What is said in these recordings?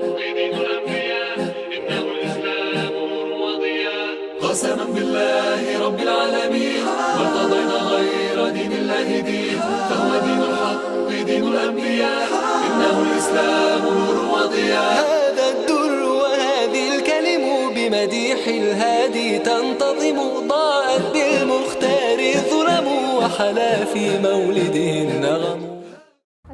دين الأنبياء إنه الإسلام نور وضياء قسما بالله رب العالمين ما ارتضينا غير دين الله دين فهو دين الحق دين الأنبياء إنه الإسلام نور وضياء هذا الدر وهذه الكلم بمديح الهادي تنتظم ضاءت بالمختار ظلم وحلا في مولده النغم.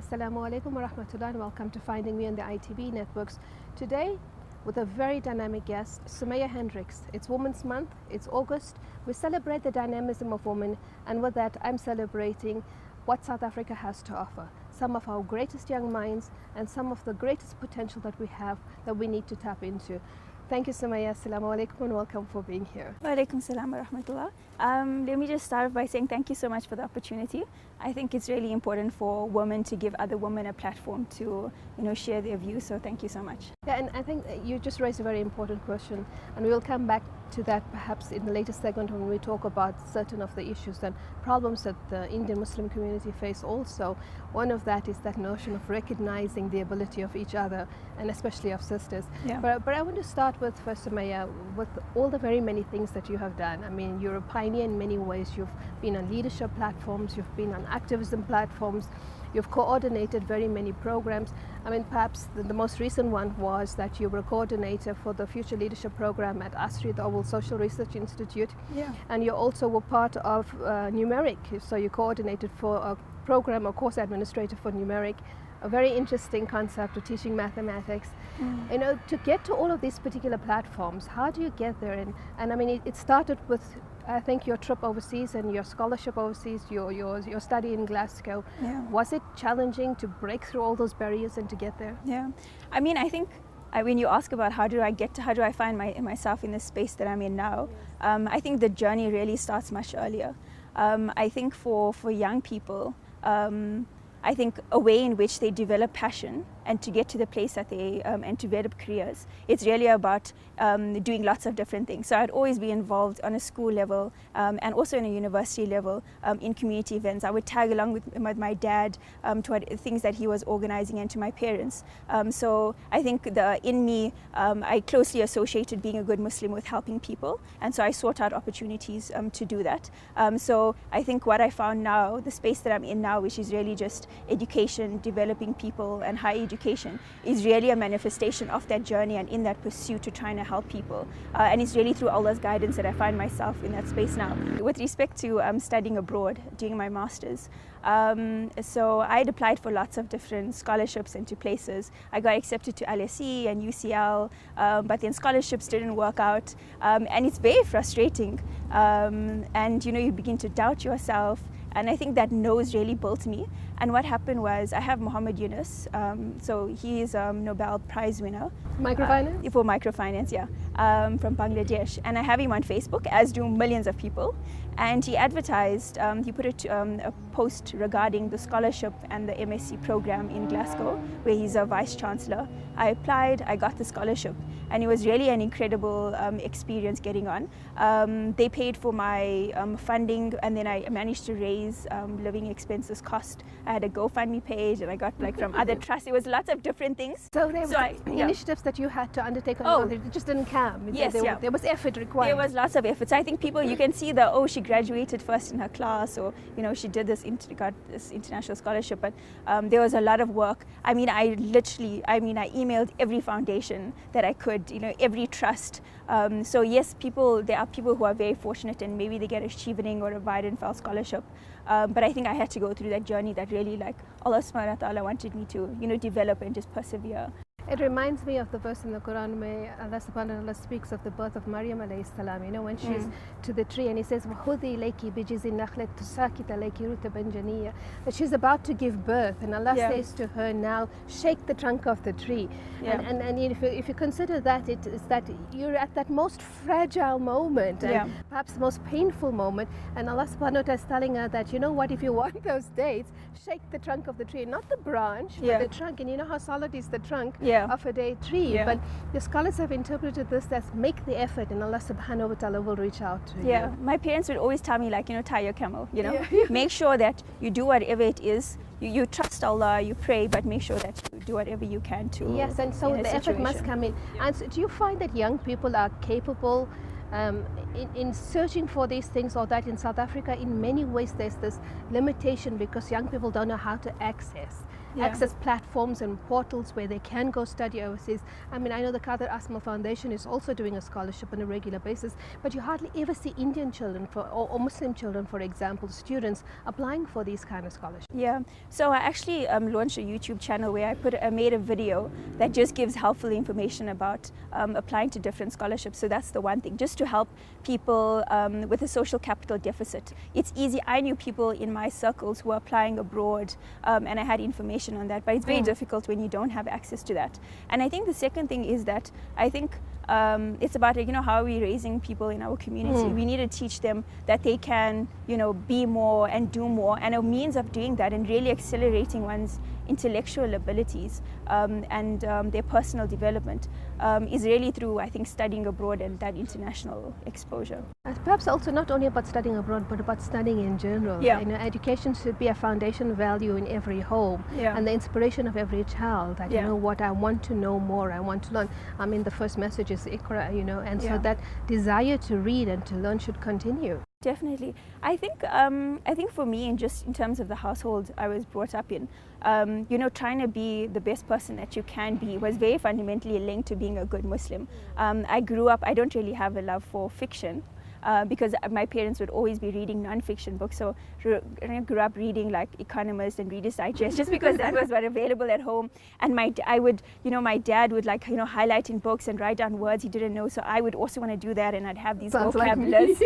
Assalamu alaikum wa rahmatullah and welcome to Finding Me on the ITV networks. Today with a very dynamic guest, Sumaya Hendricks. It's Women's Month, it's August. We celebrate the dynamism of women, and with that I'm celebrating what South Africa has to offer. Some of our greatest young minds and some of the greatest potential that we have that we need to tap into. Thank you, Sumaya. Assalamu alaikum and welcome for being here. Wa alaikum salam wa rahmatullah. Let me just start by saying thank you so much for the opportunity. I think it's really important for women to give other women a platform to, share their views. So thank you so much. Yeah, and I think you just raised a very important question, and we will come back to that perhaps in the later segment when we talk about certain of the issues and problems that the Indian Muslim community face also. One of that is that notion of recognizing the ability of each other, and especially of sisters. Yeah. But I want to start with, first, Sumaya, with all the very many things that you have done. I mean, you're a pioneer in many ways. You've been on leadership platforms, you've been on activism platforms, you've coordinated very many programs. I mean, perhaps the most recent one was that you were coordinator for the Future Leadership Program at S03, the Oval Social Research Institute. Yeah. And you also were part of Numeric, so you coordinated for a program or course administrator for Numeric, a very interesting concept of teaching mathematics. To get to all of these particular platforms, how do you get there? And I mean, it started with, I think, your trip overseas and your scholarship overseas, your study in Glasgow. Yeah. Was it challenging to break through all those barriers and to get there? Yeah. I mean, I think when you ask about how do I find myself in the space that I'm in now, I think the journey really starts much earlier. I think for young people, I think a way in which they develop passion and to get to the place that they and to develop careers, it's really about doing lots of different things. So I'd always be involved on a school level and also in a university level in community events. I would tag along with my dad to things that he was organizing and to my parents. So I think in me, I closely associated being a good Muslim with helping people, and so I sought out opportunities to do that. So I think what I found now, the space that I'm in now, which is really just education, developing people and higher education, is really a manifestation of that journey and in that pursuit to trying to help people. And it's really through Allah's guidance that I find myself in that space now. With respect to studying abroad, doing my master's, so I had applied for lots of different scholarships into places. I got accepted to LSE and UCL, but then scholarships didn't work out, and it's very frustrating. And you begin to doubt yourself. And I think that nose really built me. And what happened was, I have Muhammad Yunus, so he is a Nobel Prize winner. Microfinance? For microfinance, yeah, from Bangladesh. And I have him on Facebook, as do millions of people. And he advertised, he put a post regarding the scholarship and the MSc program in Glasgow, where he's a vice chancellor. I applied, I got the scholarship, and it was really an incredible experience getting on. They paid for my funding, and then I managed to raise living expenses cost. I had a GoFundMe page, and I got from other trusts. It was lots of different things. So there were initiatives that you had to undertake on your own. It just didn't come. Yes, there was effort required. There was lots of effort. So I think people, you can see she graduated first in her class, or she did got this international scholarship, but there was a lot of work. I mean, I emailed every foundation that I could, every trust. So yes, there are people who are very fortunate and maybe they get a Chevening or a Weidenfeld scholarship. But I think I had to go through that journey that really Allah subhanahu wa ta'ala wanted me to, develop and just persevere. It reminds me of the verse in the Quran where Allah subhanahu wa ta'ala speaks of the birth of Maryam alayhi salam, when she's to the tree, and he says, وَخُذِي لَيْكِ بِجِزِ النَّخْلَةِ تُسَاكِتَ لَيْكِ رُتَبًا جَنِيًّا, that she's about to give birth, and Allah says to her, now shake the trunk of the tree. And if you consider that, it is that you're at that most fragile moment, and perhaps the most painful moment, and Allah subhanahu wa ta'ala is telling her that, if you want those dates, shake the trunk of the tree, not the branch, but the trunk. And you know how solid is the trunk of a date tree. But the scholars have interpreted this as make the effort, and Allah subhanahu wa ta'ala will reach out to you. My parents would always tell me, tie your camel, make sure that you do whatever it is. You trust Allah, you pray, but make sure that you do whatever you can to. Yes, and so in a the effort must situation. come in. And so do you find that young people are capable in searching for these things, or that in South Africa in many ways there's this limitation because young people don't know how to access platforms and portals where they can go study overseas? I mean, I know the Qadr Asmal Foundation is also doing a scholarship on a regular basis, but you hardly ever see Indian children or Muslim children, for example, students applying for these kind of scholarships. Yeah, so I actually launched a YouTube channel where I made a video that just gives helpful information about applying to different scholarships. So that's the one thing, just to help people with a social capital deficit. It's easy. I knew people in my circles who were applying abroad, and I had information on that, but it's very difficult when you don't have access to that. And I think the second thing is that I think it's about, how are we raising people in our community? We need to teach them that they can, be more and do more, and a means of doing that and really accelerating one's intellectual abilities and their personal development is really through, I think, studying abroad and that international exposure. Perhaps also not only about studying abroad, but about studying in general. Yeah. Education should be a foundation value in every home, and the inspiration of every child. That what I want to know more, I want to learn. I mean, the first message is Iqra, and so that desire to read and to learn should continue. Definitely. I think for me, and just in terms of the household I was brought up in, trying to be the best person that you can be was very fundamentally linked to being a good Muslim. I grew up, I don't really have a love for fiction. Because my parents would always be reading non-fiction books, so I grew up reading like Economist and Reader's Digest just because that was what available at home. And my dad would highlight in books and write down words he didn't know, so I would also want to do that, and I'd have these vocabularies,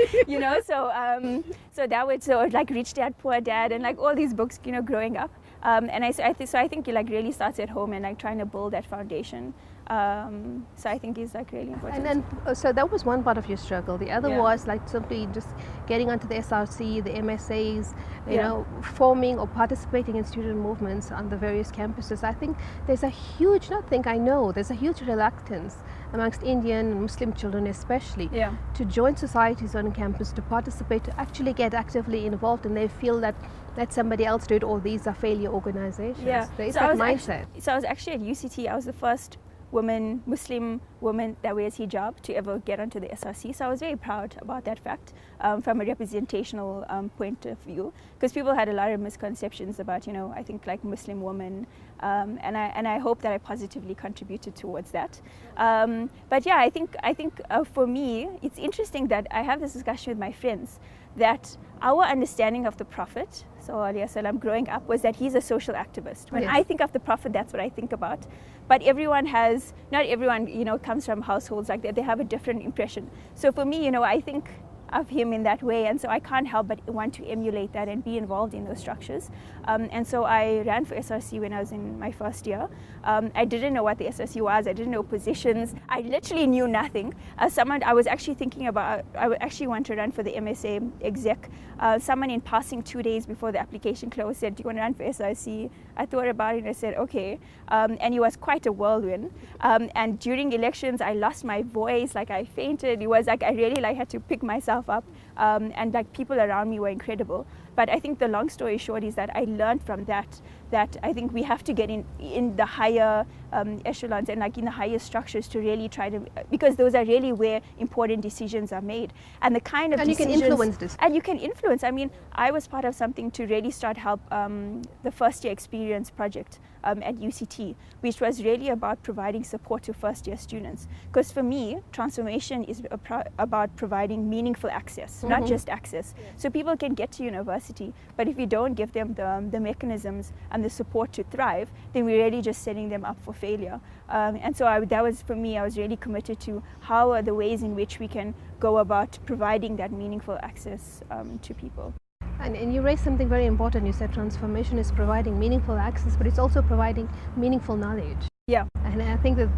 so that would like Rich Dad Poor Dad and like all these books, growing up. And I think it like really starts at home and like trying to build that foundation. So I think is like really important. And then, so that was one part of your struggle. The other was like simply just getting onto the SRC, the MSAs, forming or participating in student movements on the various campuses. I think there's a huge, there's a huge reluctance amongst Indian and Muslim children especially to join societies on campus, to participate, to actually get actively involved, and they feel that let somebody else do it, or these are failure organizations. There is that mindset. So I was actually at UCT. I was the first Muslim woman that wears hijab to ever get onto the SRC. So I was very proud about that fact from a representational point of view, because people had a lot of misconceptions about, I think like Muslim women, and I hope that I positively contributed towards that. But yeah, I think for me, it's interesting that I have this discussion with my friends that our understanding of the Prophet, ﷺ, growing up, was that he's a social activist. When I think of the Prophet, that's what I think about. But not everyone, comes from households like that. They have a different impression. So for me, I think of him in that way, and so I can't help but want to emulate that and be involved in those structures. And so I ran for SRC when I was in my first year. I didn't know what the SRC was. I didn't know positions. I literally knew nothing. I was actually thinking about, I would actually want to run for the MSA exec. Someone in passing 2 days before the application closed said, "Do you want to run for SRC?" I thought about it and I said, okay. And it was quite a whirlwind. And during elections, I lost my voice, like I fainted. It was like I really had to pick myself up, and like people around me were incredible. But I think the long story short is that I learned from that I think we have to get in the higher echelons and like in the higher structures to really try to, because those are really where important decisions are made, and the kind of decisions, you can influence this. And you can influence. I mean, I was part of something to really start help the first year experience project at UCT, which was really about providing support to first year students. Because for me, transformation is about providing meaningful access, not just access. So people can get to university, but if you don't give them the mechanisms and the support to thrive, then we're really just setting them up for failure. And so that was, for me, I was really committed to how are the ways in which we can go about providing that meaningful access to people. And you raised something very important. You said transformation is providing meaningful access, but it's also providing meaningful knowledge. Yeah. And I think that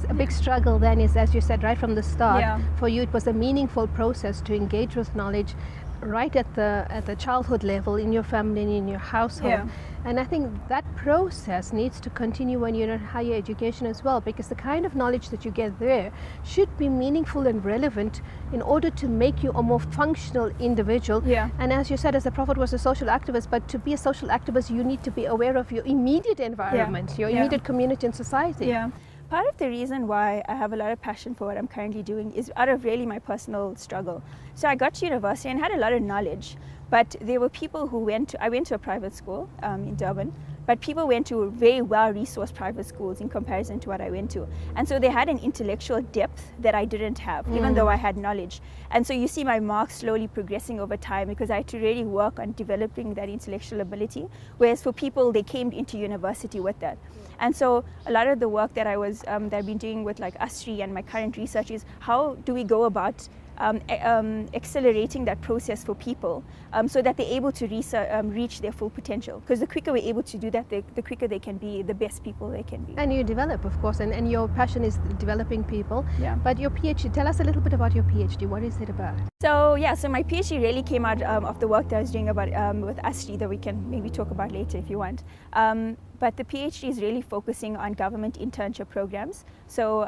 a big struggle then is, as you said right from the start, for you it was a meaningful process to engage with knowledge, right at the childhood level in your family and in your household. Yeah. And I think that process needs to continue when you're in higher education as well, because the kind of knowledge that you get there should be meaningful and relevant in order to make you a more functional individual. Yeah. And as you said, as the Prophet was a social activist, but to be a social activist, you need to be aware of your immediate environment, your immediate community and society. Yeah. Part of the reason why I have a lot of passion for what I'm currently doing is out of really my personal struggle. So I got to university and had a lot of knowledge, but there were people who I went to a private school in Durban, but people went to very well-resourced private schools in comparison to what I went to. And so they had an intellectual depth that I didn't have, even though I had knowledge. And so you see my marks slowly progressing over time because I had to really work on developing that intellectual ability, whereas for people, they came into university with that. And so a lot of the work that that I've been doing with like S03 and my current research is how do we go about accelerating that process for people so that they're able to reach their full potential. Because the quicker we're able to do that, the quicker they can be the best people they can be. And you develop, of course, and your passion is developing people. Yeah. But your PhD, tell us a little bit about your PhD. What is it about? So my PhD really came out of the work that I was doing about with S03 that we can maybe talk about later if you want. But the PhD is really focusing on government internship programs. So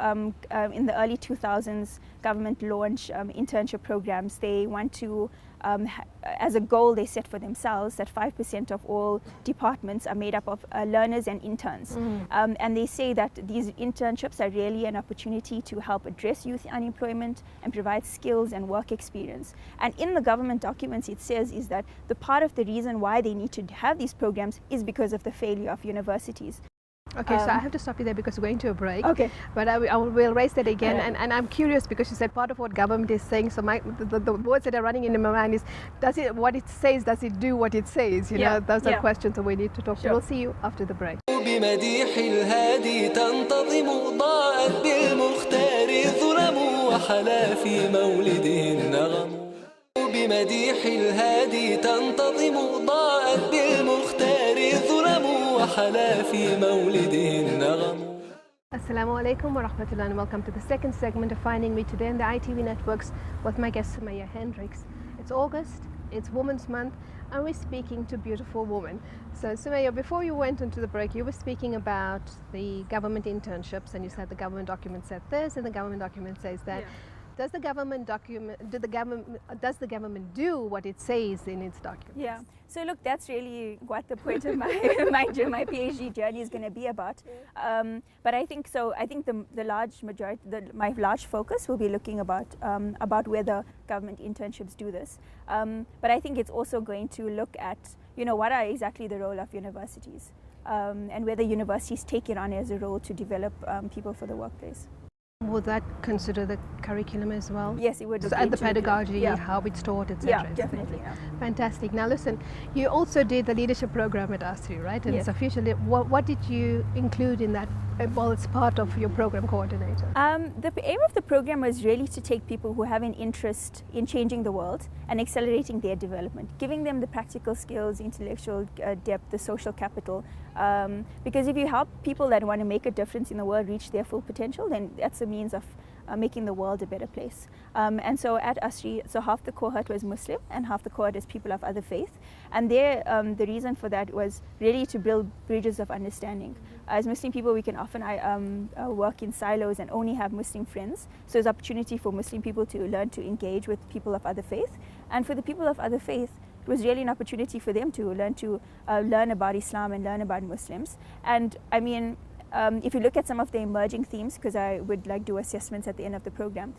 in the early 2000s, government launched internship programs. They want to, as a goal they set for themselves, that 5% of all departments are made up of learners and interns. And they say that these internships are really an opportunity to help address youth unemployment and provide skills and work experience. And in the government documents it says is that the part of the reason why they need to have these programs is because of the failure of universities. Okay, so I have to stop you there because we're going to a break. Okay. But we'll raise that again. And I'm curious because you said part of what government is saying. So the words that are running into my mind is, does it do what it says? You know, those are questions that we need to talk. Sure. So we'll see you after the break. بمديح الهادي تنتظم ضاءت بالمختار الظلم وحلا في مولده النغم بمديح الهادي تنتظم ضاءت بالمختار الظلم وحلا في مولده النغم. Assalamu alaikum wa rahmatullah and welcome to the second segment of Finding Me today on the ITV networks with my guest Sumaya Hendricks. It's August, it's Women's Month, and we're speaking to beautiful women. So Sumaya, before you went into the break, you were speaking about the government internships, and you said the government document said this and the government document says that. Does the government do what it says in its documents? Yeah. So look, that's really what the point of my PhD journey is going to be about. But I think so. I think the large majority, my large focus will be looking about whether government internships do this. But I think it's also going to look at what are exactly the role of universities and whether universities take it on as a role to develop people for the workplace. Would that consider the curriculum as well? Yes, it would. And the pedagogy, how it's taught, etc. Yeah, definitely. Yeah. Fantastic. Now listen, you also did the leadership program at S03, right? And it's officially, what did you include in that? Well, it's part of your program coordinator. The aim of the program was really to take people who have an interest in changing the world and accelerating their development, giving them the practical skills, intellectual depth, the social capital. Because if you help people that want to make a difference in the world reach their full potential, then that's a means of making the world a better place. And so at S03, so half the cohort was Muslim and half the cohort is people of other faith. And there, the reason for that was really to build bridges of understanding. As Muslim people, we can often work in silos and only have Muslim friends. So there's opportunity for Muslim people to learn to engage with people of other faith. And for the people of other faith, it was really an opportunity for them to learn about Islam and learn about Muslims. And I mean, if you look at some of the emerging themes, because I would do assessments at the end of the program,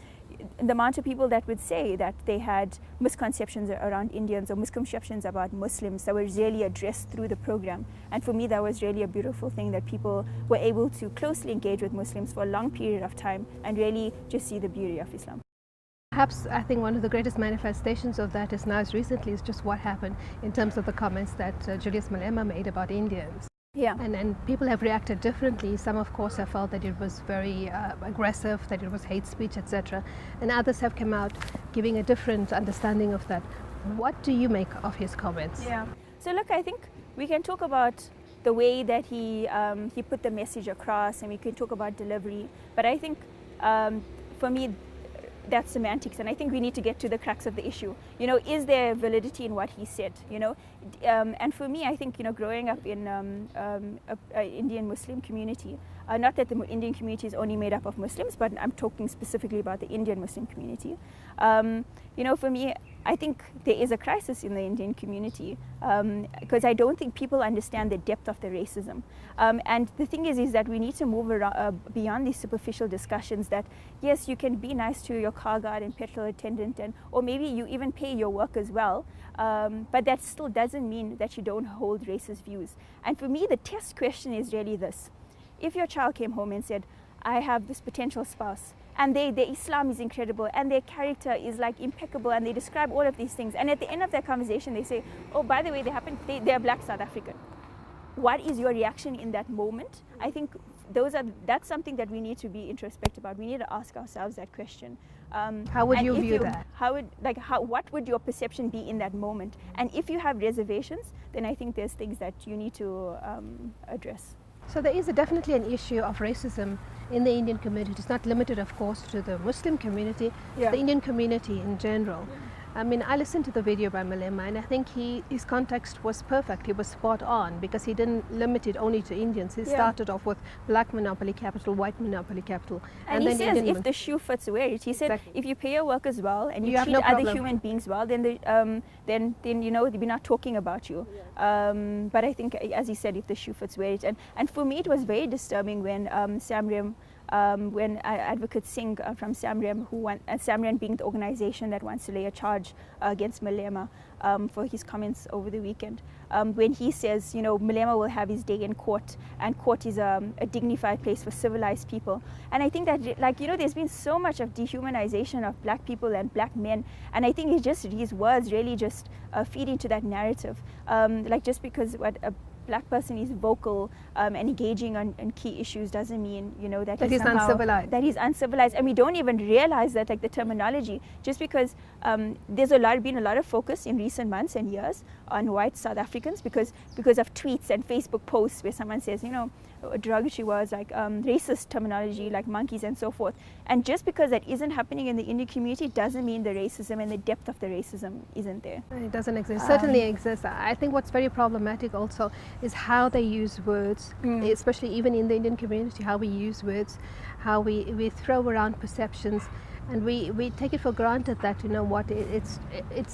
the amount of people that would say that they had misconceptions around Indians or misconceptions about Muslims that were really addressed through the program. And for me, that was really a beautiful thing, that people were able to closely engage with Muslims for a long period of time and really just see the beauty of Islam. Perhaps I think one of the greatest manifestations of that is now recently is just what happened in terms of the comments that Julius Malema made about Indians. Yeah. And people have reacted differently. Some, of course, have felt that it was very aggressive, that it was hate speech, etc. And others have come out giving a different understanding of that. What do you make of his comments? Yeah. So look, I think we can talk about the way that he put the message across, and we can talk about delivery. But I think for me, that's semantics, and I think we need to get to the crux of the issue. You know, is there validity in what he said? You know, and for me, I think, you know, growing up in a Indian Muslim community, not that the Indian community is only made up of Muslims, but I'm talking specifically about the Indian Muslim community. You know, for me, I think there is a crisis in the Indian community because I don't think people understand the depth of the racism. And the thing is that we need to move around, beyond these superficial discussions that, yes, you can be nice to your car guard and petrol attendant, or maybe you even pay your workers well, but that still doesn't mean that you don't hold racist views. And for me, the test question is really this. If your child came home and said, I have this potential spouse, and their Islam is incredible, and their character is like impeccable, and they describe all of these things, and at the end of their conversation they say, oh, by the way, they're black South African. What is your reaction in that moment? I think that's something that we need to be introspective about. We need to ask ourselves that question. How would you view that? What would your perception be in that moment? And if you have reservations, then I think there's things that you need to address. So there is definitely an issue of racism in the Indian community. It's not limited, of course, to the Muslim community, Yeah. the Indian community in general. I mean, I listened to the video by Malema, and I think his context was perfect. He was spot on because he didn't limit it only to Indians. He started off with black monopoly capital, white monopoly capital, and he then says Indian if the shoe fits, wear it. He said Exactly. if you pay your workers well and you You have treat no other problem. human beings well, then you know we're not talking about you. But I think, as he said, if the shoe fits, wear it. And for me, it was very disturbing when Samrem. When Advocate Singh from Samrem, Samrem being the organization that wants to lay a charge against Malema for his comments over the weekend, when he says, you know, Malema will have his day in court, and court is a dignified place for civilized people. And I think that, like, you know, there's been so much of dehumanization of black people and black men, and I think his words really just feed into that narrative. Like, just because what a black person is vocal and engaging on key issues doesn't mean, you know, that he's uncivilized. That he's uncivilized, and we don't even realize that, like, the terminology, just because there's been a lot of focus in recent months and years on white South Africans because of tweets and Facebook posts where someone says, you know, derogatory words like racist terminology like monkeys and so forth. And just because that isn't happening in the Indian community doesn't mean the racism and the depth of the racism isn't there. It doesn't exist. Certainly exists. I think what's very problematic also is how they use words, especially even in the Indian community, how we use words, how we throw around perceptions, and we take it for granted that, you know what, it's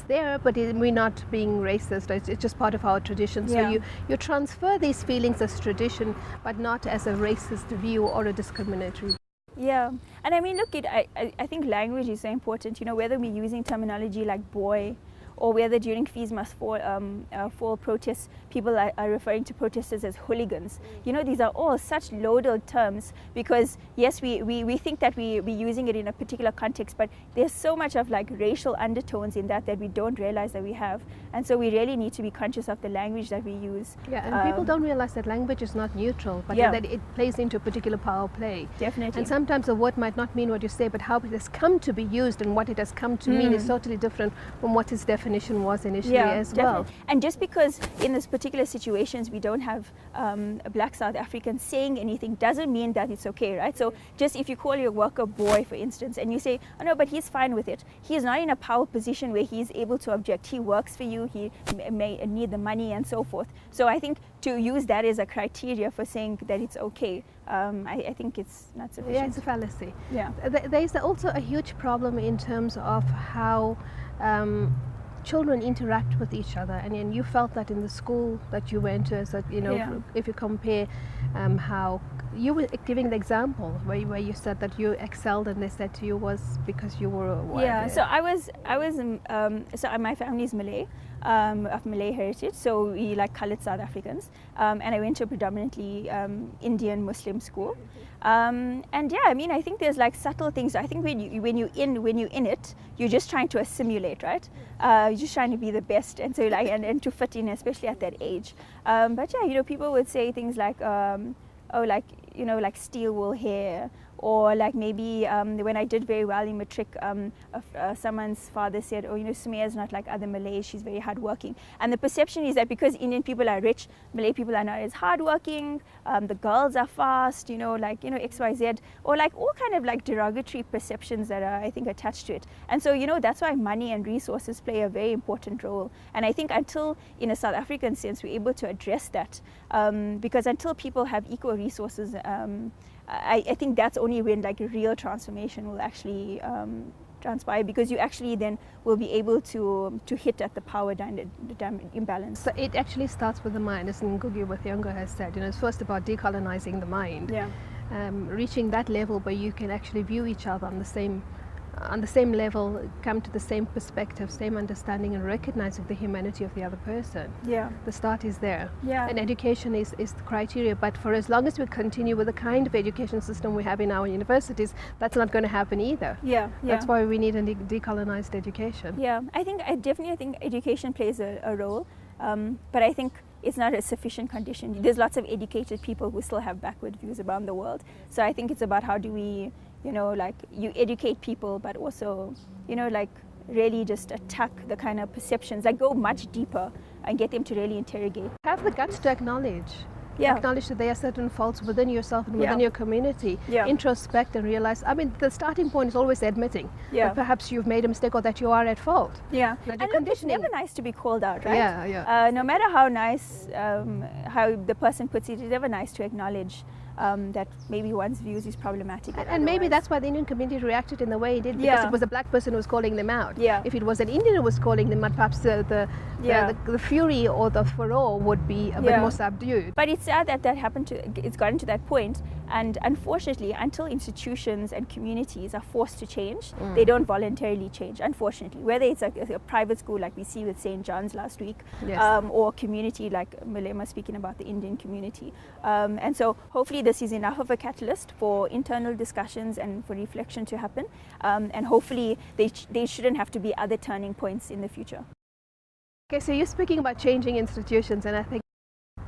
there, but we're not being racist. It's just part of our tradition. So you transfer these feelings as tradition, but not as a racist view or a discriminatory. Yeah, and I mean, look, I think language is so important. You know, whether we're using terminology like boy, or whether during Fees Must Fall protests, people are referring to protesters as hooligans. You know, these are all such loaded terms because, yes, we think that we're using it in a particular context, but there's so much of, like, racial undertones in that we don't realize that we have. And so we really need to be conscious of the language that we use. Yeah, and people don't realize that language is not neutral, but that it plays into a particular power play. Definitely. And sometimes a word might not mean what you say, but how it has come to be used and what it has come to mean is totally different from what its definition was initially as well. And just because in this particular situations we don't have a black South African saying anything doesn't mean that it's okay, right? So just if you call your worker boy, for instance, and you say, oh no, but he's fine with it. He is not in a power position where he is able to object. He works for you, he may need the money and so forth. So I think to use that as a criteria for saying that it's okay, I think it's not sufficient. Yeah, it's a fallacy. Yeah. There's also a huge problem in terms of how children interact with each other, and you felt that in the school that you went to, so, you know, if you compare how you were giving the example where you said that you excelled, and they said to you was because you were white. Yeah, so I was so my family is Malay, of Malay heritage, so we like colored South Africans, and I went to a predominantly Indian Muslim school, and yeah, I mean, I think there's like subtle things. I think when you're in it, you're just trying to assimilate, right? You're just trying to be the best, and so like and to fit in, especially at that age. But yeah, you know, people would say things like, oh, like, you know, like steel wool hair, Or like maybe when I did very well in matric, someone's father said, oh, Sumaya is not like other Malays, she's very hardworking. And the perception is that because Indian people are rich, Malay people are not as hardworking, the girls are fast, XYZ, or like all kind of like derogatory perceptions that are, I think, attached to it. And so, that's why money and resources play a very important role. And I think until, in a South African sense, we're able to address that, because until people have equal resources, I think that's only when like real transformation will actually transpire, because you actually then will be able to hit at the power imbalance. So it actually starts with the mind, as Ngugi with Yongo has said. It's first about decolonizing the mind. Yeah. Reaching that level where you can actually view each other on the same level, come to the same perspective, same understanding, and recognizing the humanity of the other person. Yeah. The start is there. Yeah. And education is the criteria, but for as long as we continue with the kind of education system we have in our universities, that's not going to happen either. Yeah. That's why we need a decolonized education. Yeah, I definitely think education plays a role, but I think it's not a sufficient condition. There's lots of educated people who still have backward views around the world. So I think it's about how do we, you educate people, but also, really just attack the kind of perceptions, like go much deeper and get them to really interrogate. Have the guts to acknowledge. Yeah. Acknowledge that there are certain faults within yourself and within your community. Yeah. Introspect and realize, the starting point is always admitting that perhaps you've made a mistake or that you are at fault. Yeah. That and look, it's never nice to be called out, right? Yeah. No matter how nice, how the person puts it, it's never nice to acknowledge that maybe one's views is problematic. And maybe that's why the Indian community reacted in the way it did, because it was a black person who was calling them out. Yeah. If it was an Indian who was calling them out, perhaps the fury or the furor would be a bit more subdued. But it's sad that it's gotten to that point, and unfortunately, until institutions and communities are forced to change, they don't voluntarily change, unfortunately. Whether it's like a private school like we see with St. John's last week, or community like Malema speaking about the Indian community. And so hopefully this is enough of a catalyst for internal discussions and for reflection to happen, and hopefully they shouldn't have to be other turning points in the future. Okay, so you're speaking about changing institutions, and I think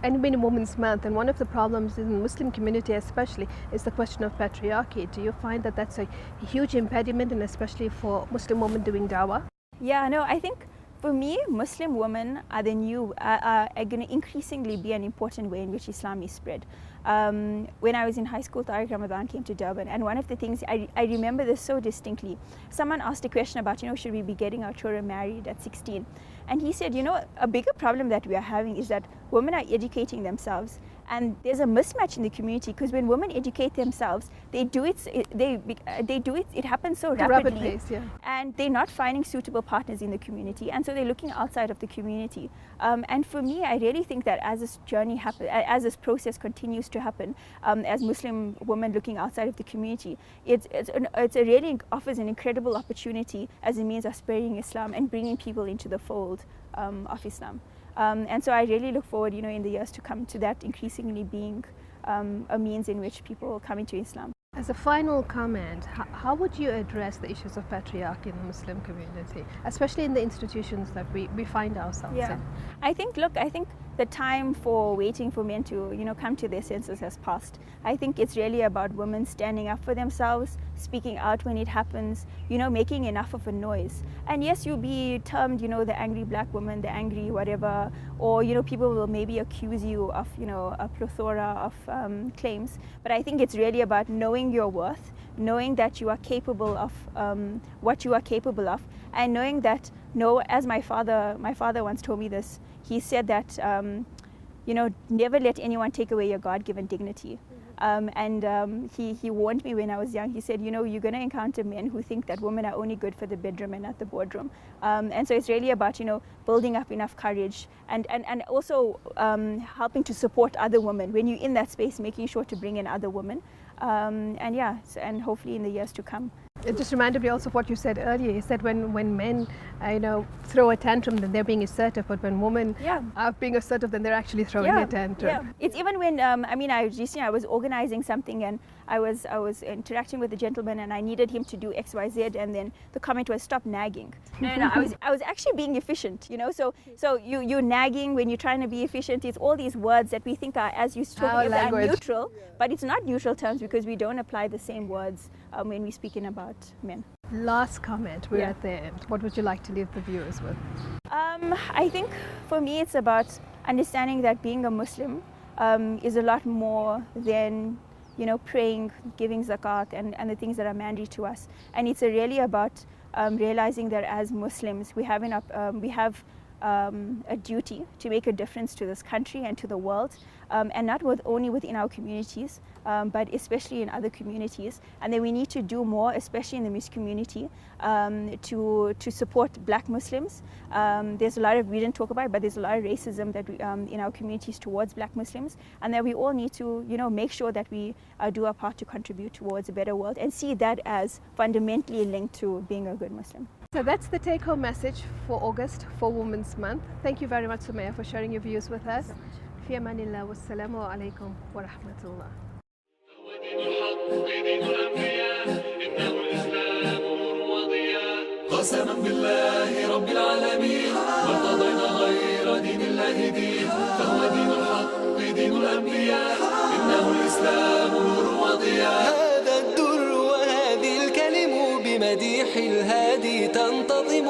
and being Women's Month, and one of the problems in the Muslim community especially is the question of patriarchy. Do you find that that's a huge impediment, and especially for Muslim women doing dawah? Yeah, no, I think for me, Muslim women are going to increasingly be an important way in which Islam is spread. When I was in high school, Tariq Ramadan came to Durban, and one of the things, I remember this so distinctly, someone asked a question about, should we be getting our children married at 16? And he said, a bigger problem that we are having is that women are educating themselves, and there's a mismatch in the community, because when women educate themselves, it happens so rapidly, pace, and they're not finding suitable partners in the community, and so they're looking outside of the community. And for me, I really think that as this journey happens, as this process continues to happen, as Muslim women looking outside of the community, it really offers an incredible opportunity as a means of spreading Islam and bringing people into the fold of Islam. And so I really look forward, in the years to come, to that increasingly being a means in which people come into Islam. As a final comment, how would you address the issues of patriarchy in the Muslim community, especially in the institutions that we find ourselves in? I think the time for waiting for men to, come to their senses has passed. I think it's really about women standing up for themselves, speaking out when it happens, making enough of a noise. And yes, you'll be termed, the angry black woman, the angry whatever, or, people will maybe accuse you of, a plethora of claims. But I think it's really about knowing your worth, knowing that you are capable of what you are capable of, and knowing that, as my father once told me this, he said that, never let anyone take away your God-given dignity. He warned me when I was young. He said, you're going to encounter men who think that women are only good for the bedroom and not the boardroom. And so it's really about, building up enough courage and also helping to support other women. When you're in that space, making sure to bring in other women. And hopefully in the years to come. It just reminded me also of what you said earlier. You said when men, throw a tantrum, then they're being assertive, but when women are being assertive, then they're actually throwing a tantrum. Yeah. It's even when, I was organizing something, and I was interacting with a gentleman and I needed him to do X, Y, Z, and then the comment was stop nagging. No, I was actually being efficient, you know. So you're nagging when you're trying to be efficient. It's all these words that we think are, as you talking about, are neutral, but it's not neutral terms because we don't apply the same words when we're speaking about men. Last comment, we're at the end. What would you like to leave the viewers with? I think for me it's about understanding that being a Muslim is a lot more than, you know, praying, giving zakat and the things that are mandatory to us. And it's really about realizing that as Muslims we have a duty to make a difference to this country and to the world, and not only within our communities, but especially in other communities. And then we need to do more, especially in the Muslim community, to support Black Muslims. There's a lot of, we didn't talk about it, but there's a lot of racism that we, in our communities towards Black Muslims, and that we all need to, you know, make sure that we do our part to contribute towards a better world and see that as fundamentally linked to being a good Muslim. So that's the take-home message for August, for Women's Month. Thank you very much, Sumaya, for sharing your views with us. في أمان الله والسلام عليكم ورحمة الله. ودين الحق دين الأنبياء إنه الإسلام نور وضياء قسما بالله رب العالمين وارتضينا غير دين الله دين فهو دين الحق دين الأنبياء إنه الإسلام نور وضياء هذا الدر وهذه الكلم بمديح الهادي تنتظم